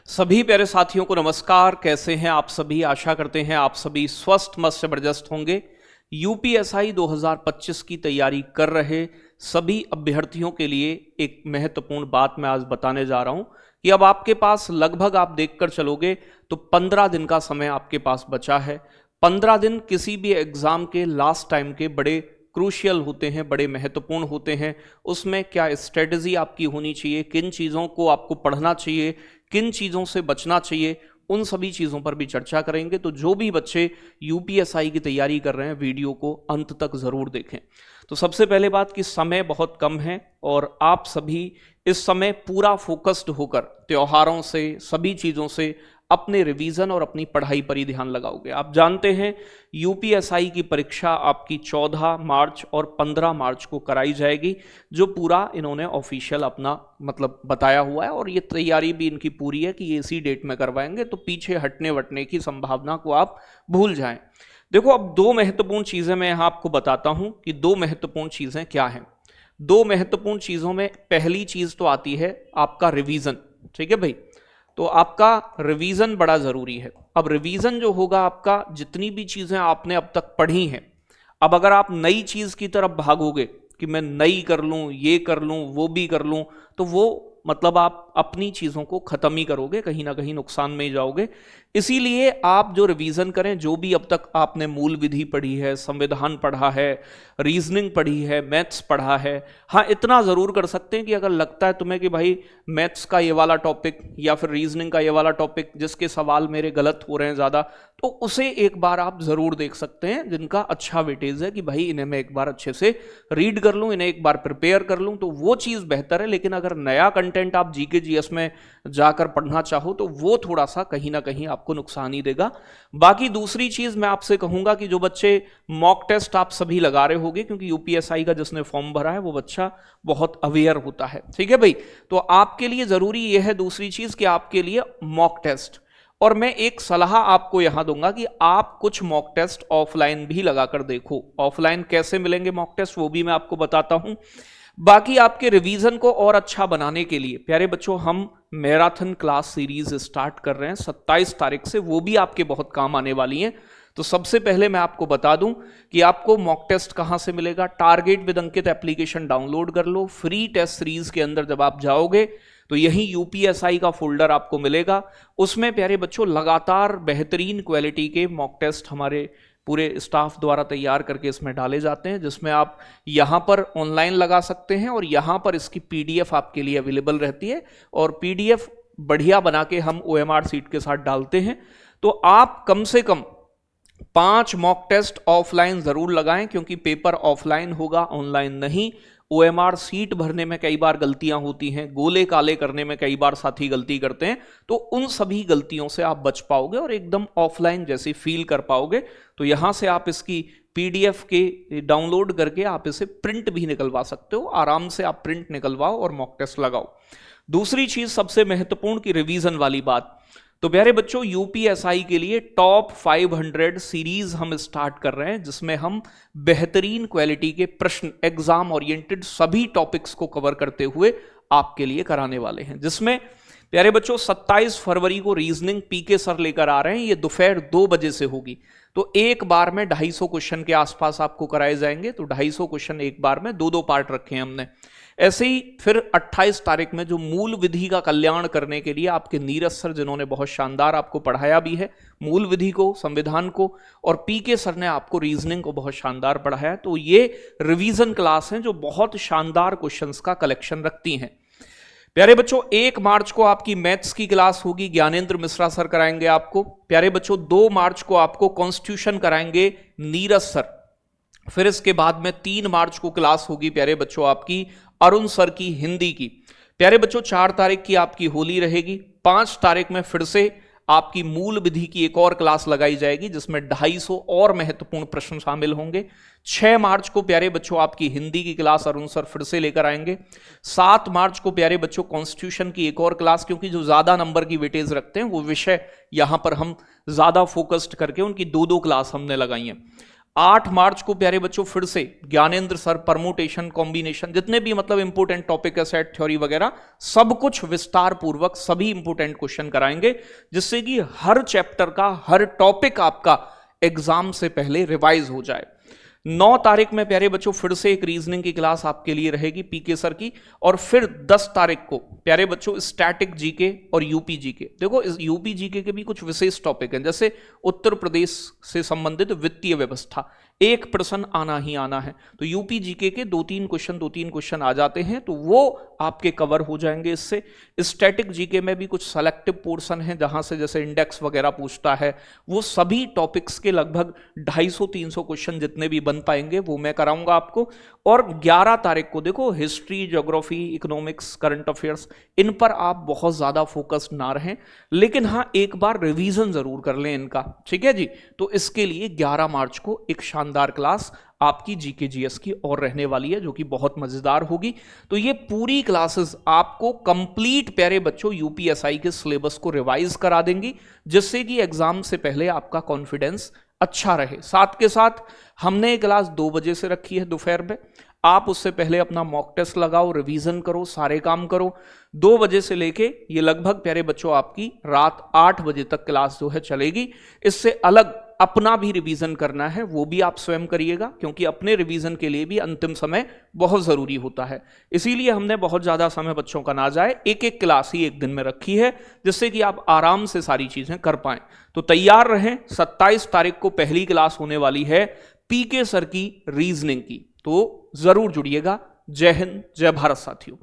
सभी प्यारे साथियों को नमस्कार। कैसे हैं आप सभी? आशा करते हैं आप सभी स्वस्थ मस्त जबरदस्त होंगे। यूपीएसआई 2025 की तैयारी कर रहे सभी अभ्यर्थियों के लिए एक महत्वपूर्ण बात मैं आज बताने जा रहा हूं कि अब आपके पास लगभग आप देखकर चलोगे तो 15 दिन का समय आपके पास बचा है। 15 दिन किसी भी एग्जाम के लास्ट टाइम के बड़े क्रूशियल होते हैं, बड़े महत्वपूर्ण होते हैं। उसमें क्या स्ट्रेटजी आपकी होनी चाहिए, किन चीज़ों को आपको पढ़ना चाहिए, किन चीज़ों से बचना चाहिए, उन सभी चीज़ों पर भी चर्चा करेंगे। तो जो भी बच्चे यूपीएसआई की तैयारी कर रहे हैं वीडियो को अंत तक ज़रूर देखें। तो सबसे पहले बात कि समय बहुत कम है और आप सभी इस समय पूरा फोकस्ड होकर त्योहारों से सभी चीज़ों से अपने रिवीजन और अपनी पढ़ाई पर ही ध्यान लगाओगे। आप जानते हैं यूपीएसआई की परीक्षा आपकी 14 मार्च और 15 मार्च को कराई जाएगी, जो पूरा इन्होंने ऑफिशियल अपना मतलब बताया हुआ है और ये तैयारी भी इनकी पूरी है कि इसी डेट में करवाएंगे। तो पीछे हटने वटने की संभावना को आप भूल जाएं। देखो, अब दो महत्वपूर्ण चीजें मैं यहां आपको बताता हूं कि दो महत्वपूर्ण चीजें क्या हैं। दो महत्वपूर्ण चीजों में पहली चीज तो आती है आपका रिवीजन। ठीक है भाई, तो आपका रिवीजन बड़ा जरूरी है। अब रिवीजन जो होगा आपका, जितनी भी चीजें आपने अब तक पढ़ी हैं, अब अगर आप नई चीज की तरफ भागोगे कि मैं नई कर लूं, ये कर लूं, वो भी कर लूं, तो वो मतलब आप अपनी चीजों को खत्म ही करोगे, कहीं ना कहीं नुकसान में ही जाओगे। इसीलिए आप जो रिवीजन करें, जो भी अब तक आपने मूल विधि पढ़ी है, संविधान पढ़ा है, रीजनिंग पढ़ी है, मैथ्स पढ़ा है, हाँ इतना जरूर कर सकते हैं कि अगर लगता है तुम्हें कि भाई मैथ्स का ये वाला टॉपिक या फिर रीजनिंग का ये वाला टॉपिक जिसके सवाल मेरे गलत हो रहे हैं ज्यादा, तो उसे एक बार आप जरूर देख सकते हैं, जिनका अच्छा वेटेज है कि भाई इन्हें मैं एक बार अच्छे से रीड कर लूं, इन्हें एक बार प्रिपेयर कर लूं, तो वो चीज बेहतर है। लेकिन अगर नया कंटेंट आप जीके जीएस में जाकर पढ़ना चाहो तो वो थोड़ा सा कहीं ना कहीं आपको नुकसान ही देगा। बाकी दूसरी चीज मैं आपसे कहूंगा कि जो बच्चे मॉक टेस्ट आप सभी लगा रहे होंगे, क्योंकि यूपीएसआई का जिसने फॉर्म भरा है वो बच्चा बहुत अवेयर होता है। ठीक है भाई, तो आपके लिए जरूरी यह है दूसरी चीज कि आपके लिए मॉक टेस्ट, और मैं एक सलाह आपको यहां दूंगा कि आप कुछ मॉक टेस्ट ऑफलाइन भी लगाकर देखो। ऑफलाइन कैसे मिलेंगे मॉक टेस्ट वो भी मैं आपको बताता हूं। बाकी आपके रिवीजन को और अच्छा बनाने के लिए प्यारे बच्चों, हम मैराथन क्लास सीरीज स्टार्ट कर रहे हैं 27 तारीख से, वो भी आपके बहुत काम आने वाली हैं। तो सबसे पहले मैं आपको बता दूं कि आपको मॉक टेस्ट कहां से मिलेगा। Target with Ankit application download कर लो। फ्री टेस्ट सीरीज के अंदर जब आप जाओगे तो यही यूपीएसआई का फोल्डर आपको मिलेगा। उसमें प्यारे बच्चों लगातार बेहतरीन क्वालिटी के मॉक टेस्ट हमारे पूरे स्टाफ द्वारा तैयार करके इसमें डाले जाते हैं, जिसमें आप यहां पर ऑनलाइन लगा सकते हैं और यहां पर इसकी पीडीएफ आपके लिए अवेलेबल रहती है। और पीडीएफ बढ़िया बना के हम ओएमआर सीट के साथ डालते हैं। तो आप कम से कम 5 मॉक टेस्ट ऑफलाइन जरूर लगाएं, क्योंकि पेपर ऑफलाइन होगा, ऑनलाइन नहीं। ओएमआर सीट भरने में कई बार गलतियां होती हैं, गोले काले करने में कई बार साथी गलती करते हैं, तो उन सभी गलतियों से आप बच पाओगे और एकदम ऑफलाइन जैसी फील कर पाओगे। तो यहां से आप इसकी पीडीएफ के डाउनलोड करके आप इसे प्रिंट भी निकलवा सकते हो। आराम से आप प्रिंट निकलवाओ और मॉक टेस्ट लगाओ। दूसरी चीज सबसे महत्वपूर्ण की रिवीजन वाली बात। तो प्यारे बच्चों, यूपीएसआई के लिए टॉप 500 सीरीज हम स्टार्ट कर रहे हैं, जिसमें हम बेहतरीन क्वालिटी के प्रश्न एग्जाम ओरिएंटेड सभी टॉपिक्स को कवर करते हुए आपके लिए कराने वाले हैं। जिसमें प्यारे बच्चों 27 फरवरी को रीजनिंग पीके सर लेकर आ रहे हैं, ये दोपहर 2 बजे से होगी। तो एक बार में 250 क्वेश्चन के आसपास आपको कराए जाएंगे। तो 250 क्वेश्चन एक बार में, 2-2 पार्ट रखे हैं हमने। ऐसे ही फिर 28 तारीख में जो मूल विधि का कल्याण करने के लिए आपके नीरज सर, जिन्होंने बहुत शानदार आपको पढ़ाया भी है मूल विधि को, संविधान को, और पीके सर ने आपको रीजनिंग को बहुत शानदार पढ़ाया। तो ये रिवीजन क्लास हैं जो बहुत शानदार क्वेश्चंस का कलेक्शन रखती हैं। प्यारे बच्चों 1 मार्च को आपकी मैथ्स की क्लास होगी, ज्ञानेंद्र मिश्रा सर कराएंगे आपको। प्यारे बच्चों 2 मार्च को आपको कॉन्स्टिट्यूशन कराएंगे नीरज सर। फिर इसके बाद में 3 मार्च को क्लास होगी प्यारे बच्चों आपकी अरुण सर की हिंदी की। प्यारे बच्चों 4 तारीख की आपकी होली रहेगी। 5 तारीख में फिर से आपकी मूल विधि की एक और क्लास लगाई जाएगी, जिसमें 250 और महत्वपूर्ण प्रश्न शामिल होंगे। 6 मार्च को प्यारे बच्चों आपकी हिंदी की क्लास अरुण सर फिर से लेकर आएंगे। 7 मार्च को प्यारे बच्चों कॉन्स्टिट्यूशन की एक और क्लास, क्योंकि जो ज्यादा नंबर की वेटेज रखते हैं वो विषय यहां पर हम ज्यादा फोकस्ड करके उनकी 2-2 क्लास हमने लगाई हैं। 8 मार्च को प्यारे बच्चों फिर से ज्ञानेंद्र सर परमुटेशन कॉम्बिनेशन जितने भी मतलब इंपोर्टेंट टॉपिक है, सेट थ्योरी वगैरह सब कुछ विस्तार पूर्वक सभी इंपोर्टेंट क्वेश्चन कराएंगे, जिससे कि हर चैप्टर का हर टॉपिक आपका एग्जाम से पहले रिवाइज हो जाए। 9 तारीख में प्यारे बच्चों फिर से एक रीजनिंग की क्लास आपके लिए रहेगी पीके सर की, और फिर 10 तारीख को प्यारे बच्चों स्टैटिक जीके और यूपी जीके। देखो इस यूपी जीके के भी कुछ विशेष टॉपिक हैं, जैसे उत्तर प्रदेश से संबंधित वित्तीय व्यवस्था, एक प्रश्न आना ही आना है, तो यूपी जीके के 2-3 क्वेश्चन आ जाते हैं, तो वो आपके कवर हो जाएंगे इससे। स्टैटिक जीके में भी कुछ सेलेक्टिव पोर्शन है जहां से जैसे इंडेक्स वगैरह पूछता है, वो सभी टॉपिक्स के लगभग 250-300 क्वेश्चन जितने भी बन पाएंगे वो मैं कराऊंगा आपको। और 11 तारीख को देखो history, geography, economics, current affairs, इन पर आप बहुत ज्यादा फोकस ना रहें, लेकिन हाँ एक बार रिवीजन जरूर कर लें इनका, ठीक है जी। तो इसके लिए 11 मार्च को एक शानदार क्लास आपकी जीके जीएस की और रहने वाली है, जो कि बहुत मजेदार होगी। तो ये पूरी क्लासेस आपको कंप्लीट प्यारे बच्चों यूपीएसआई के सिलेबस को रिवाइज करा देंगी, जिससे कि एग्जाम से पहले आपका कॉन्फिडेंस अच्छा रहे। साथ के साथ हमने क्लास 2 बजे से रखी है दोपहर में, आप उससे पहले अपना मॉक टेस्ट लगाओ, रिवीजन करो, सारे काम करो। 2 बजे से लेके ये लगभग प्यारे बच्चों आपकी रात 8 बजे तक क्लास जो है चलेगी। इससे अलग अपना भी रिवीजन करना है, वो भी आप स्वयं करिएगा, क्योंकि अपने रिवीजन के लिए भी अंतिम समय बहुत जरूरी होता है। इसीलिए हमने बहुत ज्यादा समय बच्चों का ना जाए, एक एक क्लास ही एक दिन में रखी है, जिससे कि आप आराम से सारी चीजें कर पाएं। तो तैयार रहें, 27 तारीख को पहली क्लास होने वाली है पीके सर की रीजनिंग की, तो जरूर जुड़िएगा। जय हिंद, जय भारत साथियों।